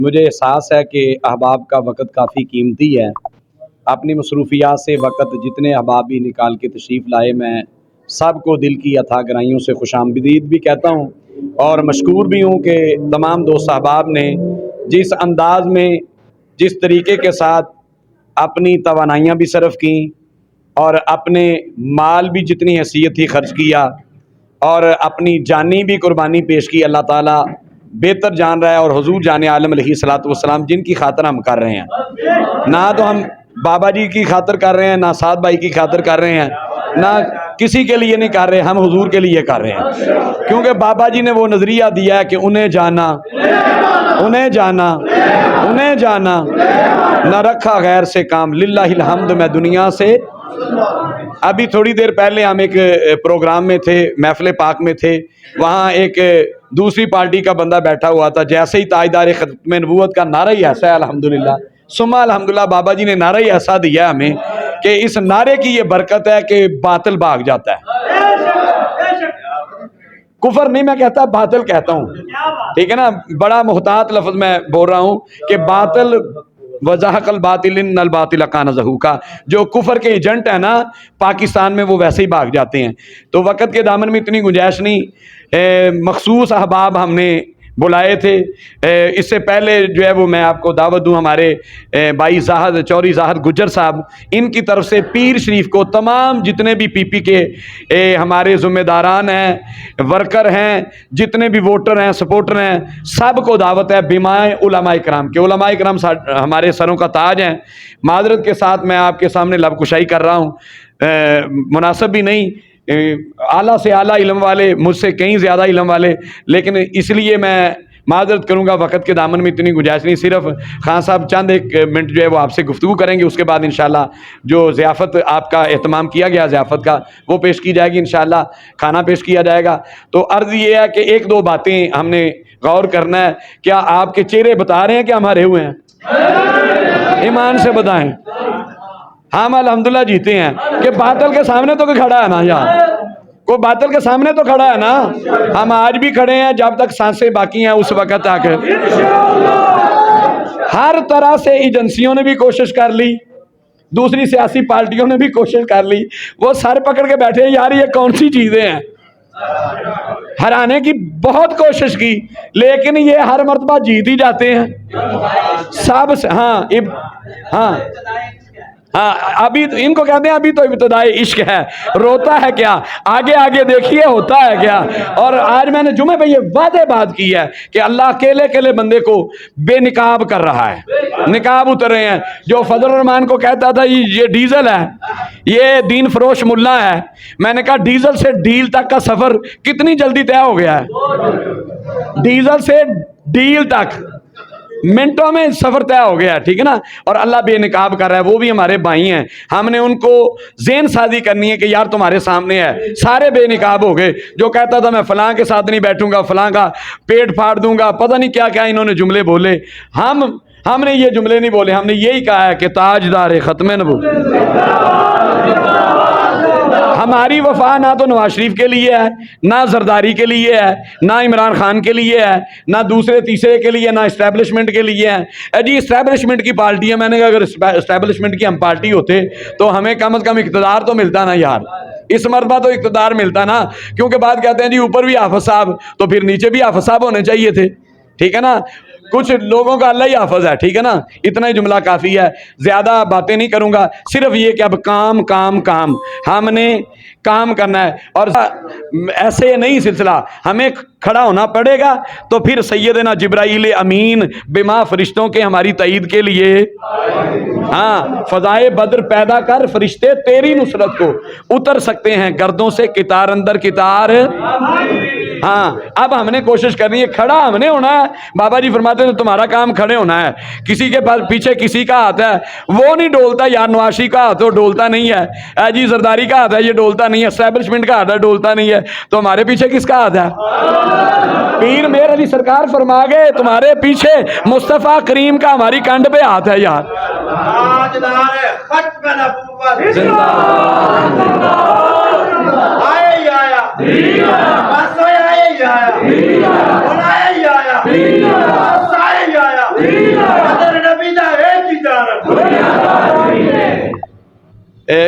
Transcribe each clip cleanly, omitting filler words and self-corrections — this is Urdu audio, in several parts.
مجھے احساس ہے کہ احباب کا وقت کافی قیمتی ہے. اپنی مصروفیات سے وقت جتنے احباب بھی نکال کے تشریف لائے، میں سب کو دل کی اتھا گرائیوں سے خوش آمدید بھی کہتا ہوں اور مشکور بھی ہوں کہ تمام دوست احباب نے جس انداز میں، جس طریقے کے ساتھ اپنی توانائیاں بھی صرف کیں اور اپنے مال بھی جتنی حیثیت تھی خرچ کیا اور اپنی جانی بھی قربانی پیش کی. اللہ تعالیٰ بہتر جان رہا ہے، اور حضور جان عالم علیہ الصلوۃ والسلام جن کی خاطر ہم کر رہے ہیں، نہ تو ہم بابا جی کی خاطر کر رہے ہیں، نہ سعد بھائی کی خاطر کر رہے ہیں، نہ کسی کے لیے نہیں کر رہے، ہم حضور کے لیے کر رہے ہیں. کیونکہ بابا جی نے وہ نظریہ دیا ہے کہ انہیں جانا انہیں جانا انہیں جانا، نہ رکھا غیر سے کام، للہ الحمد میں دنیا سے. ابھی تھوڑی دیر پہلے ہم ایک پروگرام میں تھے، محفل پاک میں تھے، وہاں ایک دوسری پارٹی کا بندہ بیٹھا ہوا تھا. جیسے ہی تاجدار ختم نبوت کا نعرہ ہی ایسا ہے الحمدللہ ثم الحمدللہ، بابا جی نے نعرہ ہی ایسا دیا ہمیں کہ اس نعرے کی یہ برکت ہے کہ باطل بھاگ جاتا ہے. کفر نہیں میں کہتا، باطل کہتا ہوں، ٹھیک ہے نا. بڑا محتاط لفظ میں بول رہا ہوں کہ باطل، وَزَهَقَ الْبَاطِلُ إِنَّ الْبَاطِلَ كَانَ زَهُوقًا، جو کفر کے ایجنٹ ہیں نا پاکستان میں، وہ ویسے ہی بھاگ جاتے ہیں. تو وقت کے دامن میں اتنی گنجائش نہیں. مخصوص احباب ہم نے بلائے تھے. اس سے پہلے جو ہے وہ میں آپ کو دعوت دوں، ہمارے بھائی زاہد چوری زاہد گجر صاحب، ان کی طرف سے پیر شریف کو تمام جتنے بھی پی پی کے ہمارے ذمہ داران ہیں، ورکر ہیں، جتنے بھی ووٹر ہیں، سپورٹر ہیں، سب کو دعوت ہے بیمائے علماء کرام کے. علماء کرام ہمارے سروں کا تاج ہیں. معذرت کے ساتھ میں آپ کے سامنے لب کشائی کر رہا ہوں، مناسب بھی نہیں. اعلیٰ سے اعلیٰ علم والے، مجھ سے کہیں زیادہ علم والے، لیکن اس لیے میں معذرت کروں گا، وقت کے دامن میں اتنی گنجائش نہیں. صرف خان صاحب چند ایک منٹ جو ہے وہ آپ سے گفتگو کریں گے، اس کے بعد انشاءاللہ جو ضیافت آپ کا اہتمام کیا گیا ضیافت کا، وہ پیش کی جائے گی، انشاءاللہ کھانا پیش کیا جائے گا. تو عرض یہ ہے کہ ایک دو باتیں ہم نے غور کرنا ہے. کیا آپ کے چہرے بتا رہے ہیں کہ ہمارے ہوئے ہیں؟ ایمان سے بتائیں. ہم الحمدللہ جیتے ہیں کہ باطل کے سامنے تو کوئی کھڑا ہے نا یار، کوئی باطل کے سامنے تو کھڑا ہے نا. ہم آج بھی کھڑے ہیں جب تک سانسیں باقی ہیں اس وقت تک. ہر طرح سے ایجنسیوں نے بھی کوشش کر لی، دوسری سیاسی پارٹیوں نے بھی کوشش کر لی، وہ سر پکڑ کے بیٹھے ہیں یار یہ کون سی چیزیں ہیں. ہرانے کی بہت کوشش کی لیکن یہ ہر مرتبہ جیت ہی جاتے ہیں سب سے. ہاں ابھی ان کو کہتے ہیں ابھی تو ابتدائی عشق ہے، روتا ہے کیا، آگے آگے دیکھیے ہوتا ہے کیا. اور آج میں نے جمعے پہ یہ وعدے بات کی ہے کہ اللہ اکیلے اکیلے بندے کو بے نقاب کر رہا ہے. نقاب اتر رہے ہیں. جو فضل الرحمان کو کہتا تھا یہ ڈیزل ہے، یہ دین فروش ملا ہے، میں نے کہا ڈیزل سے ڈیل تک کا سفر کتنی جلدی طے ہو گیا ہے. ڈیزل سے ڈیل تک منٹوں میں سفر طے ہو گیا، ٹھیک ہے نا. اور اللہ بے نقاب کر رہا ہے. وہ بھی ہمارے بھائی ہیں، ہم نے ان کو ذہن سازی کرنی ہے کہ یار تمہارے سامنے ہے، سارے بے نقاب ہو گئے. جو کہتا تھا میں فلاں کے ساتھ نہیں بیٹھوں گا، فلاں کا پیٹ پھاڑ دوں گا، پتہ نہیں کیا کیا انہوں نے جملے بولے. ہم نے یہ جملے نہیں بولے، ہم نے یہی کہا ہے کہ تاجدار ختم نبوت. ہماری وفا نہ تو نواز شریف کے لیے ہے، نہ زرداری کے لیے ہے، نہ عمران خان کے لیے ہے، نہ دوسرے تیسرے کے لیے، نہ اسٹیبلشمنٹ کے لیے ہے. جی اسٹیبلشمنٹ کی پارٹی ہے. میں نے کہا اگر اسٹیبلشمنٹ کی ہم پارٹی ہوتے تو ہمیں کم از کم اقتدار تو ملتا نا یار. اس مرتبہ تو اقتدار ملتا نا، کیونکہ بات کہتے ہیں جی اوپر بھی حافظ صاحب تو پھر نیچے بھی حافظ صاحب ہونے چاہیے تھے، ٹھیک ہے نا. کچھ لوگوں کا اللہ ہی حافظ ہے، ٹھیک ہے نا. اتنا ہی جملہ کافی ہے، زیادہ باتیں نہیں کروں گا. صرف یہ کہ اب کام کام کام ہم نے کام کرنا ہے. اور ایسے نہیں سلسلہ، ہمیں کھڑا ہونا پڑے گا. تو پھر سیدنا جبرائیل امین بما فرشتوں کے ہماری تائید کے لیے، ہاں فضائے بدر پیدا کر فرشتے تیری نصرت کو اتر سکتے ہیں گردوں سے کتار اندر کتار. ہاں اب ہم نے کوشش کرنی ہے، کھڑا ہم نے ہونا ہے. بابا جی فرماتے ہیں تمہارا کام کھڑے ہونا ہے. کسی کے پاس پیچھے کسی کا ہاتھ ہے وہ نہیں ڈولتا یار. نواشی کا ہاتھ ڈولتا نہیں ہے، جی زرداری کا ہاتھ ہے یہ ڈولتا نہیں ہے، اسٹیبلشمنٹ کا ہاتھ ہے ڈولتا نہیں ہے. تو ہمارے پیچھے کس کا ہاتھ ہے؟ پیر میر علی سرکار فرما گئے تمہارے پیچھے مصطفیٰ کریم کا ہماری کنڈ پہ ہاتھ ہے یار.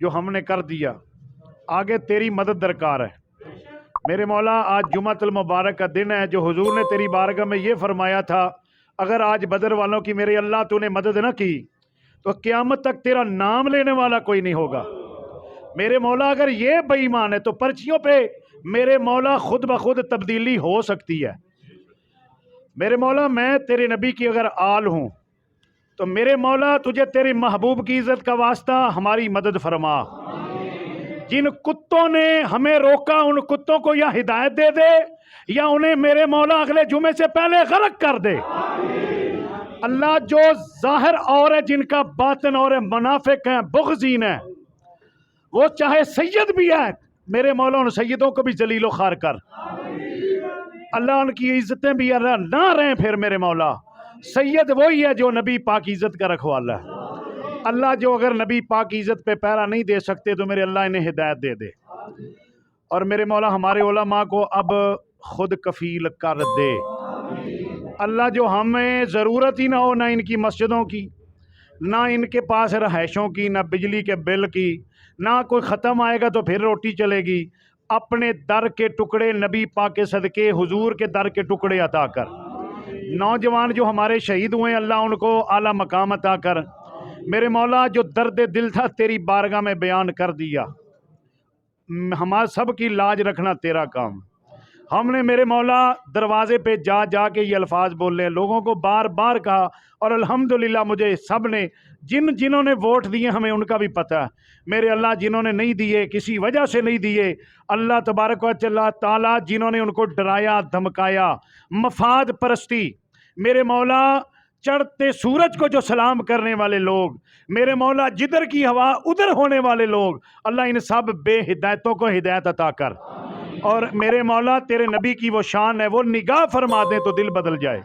جو ہم نے کر دیا، آگے تیری مدد درکار ہے میرے مولا۔ آج جمعۃ المبارک کا دن ہے، جو حضور نے تیری بارگاہ میں یہ فرمایا تھا، اگر آج بدر والوں کی میرے اللہ تو نے مدد نہ کی تو قیامت تک تیرا نام لینے والا کوئی نہیں ہوگا میرے مولا۔ اگر یہ بے ایمان ہے تو پرچیوں پہ میرے مولا خود بخود تبدیلی ہو سکتی ہے میرے مولا۔ میں تیرے نبی کی اگر آل ہوں تو میرے مولا تجھے تیرے محبوب کی عزت کا واسطہ ہماری مدد فرما۔ جن کتوں نے ہمیں روکا ان کتوں کو یا ہدایت دے دے یا انہیں میرے مولا اگلے جمعے سے پہلے غرق کر دے۔ اللہ جو ظاہر اور ہے جن کا باطن اور ہے، منافق ہیں، بغضین ہیں، وہ چاہے سید بھی ہے میرے مولا ان سیدوں کو بھی ذلیل و خوار کر۔ اللہ ان کی عزتیں بھی اللہ نہ رہیں پھر میرے مولا۔ سید وہی ہے جو نبی پاک کی عزت کا رکھوالا ہے۔ اللہ جو اگر نبی پاک کی عزت پہ پیرا نہیں دے سکتے تو میرے اللہ انہیں ہدایت دے دے، اور میرے مولا ہمارے علماء کو اب خود کفیل کر دے۔ اللہ جو ہمیں ضرورت ہی نہ ہو، نہ ان کی مسجدوں کی، نہ ان کے پاس رہائشوں کی، نہ بجلی کے بل کی، نہ کوئی ختم آئے گا تو پھر روٹی چلے گی، اپنے در کے ٹکڑے نبی پاک کے صدقے حضور کے در کے ٹکڑے عطا کر۔ نوجوان جو ہمارے شہید ہوئے اللہ ان کو اعلیٰ مقام عطا کر میرے مولا۔ جو درد دل تھا تیری بارگاہ میں بیان کر دیا، ہمارا سب کی لاج رکھنا تیرا کام۔ ہم نے میرے مولا دروازے پہ جا جا کے یہ الفاظ بولے، لوگوں کو بار بار کہا، اور الحمدللہ مجھے سب نے جنہوں نے ووٹ دیے ہمیں ان کا بھی پتہ ہے میرے اللہ، جنہوں نے نہیں دیے کسی وجہ سے نہیں دیے، اللہ تبارک و تعالیٰ جنہوں نے ان کو ڈرایا دھمکایا، مفاد پرستی میرے مولا، چڑھتے سورج کو جو سلام کرنے والے لوگ میرے مولا، جدھر کی ہوا ادھر ہونے والے لوگ، اللہ ان سب بے ہدایتوں کو ہدایت عطا کر، اور میرے مولا تیرے نبی کی وہ شان ہے وہ نگاہ فرما دیں تو دل بدل جائے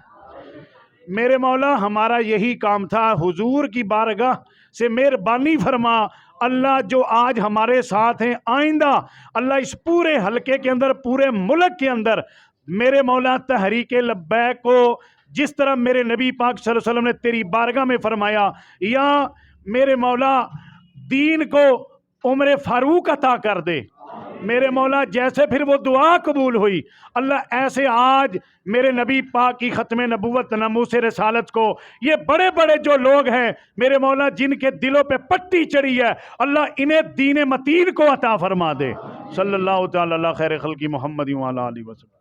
میرے مولا۔ ہمارا یہی کام تھا، حضور کی بارگاہ سے مہربانی فرما اللہ، جو آج ہمارے ساتھ ہیں، آئندہ اللہ اس پورے حلقے کے اندر، پورے ملک کے اندر میرے مولا تحریک لبیک کو جس طرح میرے نبی پاک صلی اللہ علیہ وسلم نے تیری بارگاہ میں فرمایا، یا میرے مولا دین کو عمر فاروق عطا کر دے میرے مولا، جیسے پھر وہ دعا قبول ہوئی اللہ، ایسے آج میرے نبی پاک کی ختم نبوت ناموس رسالت کو یہ بڑے بڑے جو لوگ ہیں میرے مولا، جن کے دلوں پہ پٹی چڑھی ہے اللہ، انہیں دین متین کو عطا فرما دے۔ صلی اللہ تعالی علی خیر خلقی محمد وعلی آلہ وسلم۔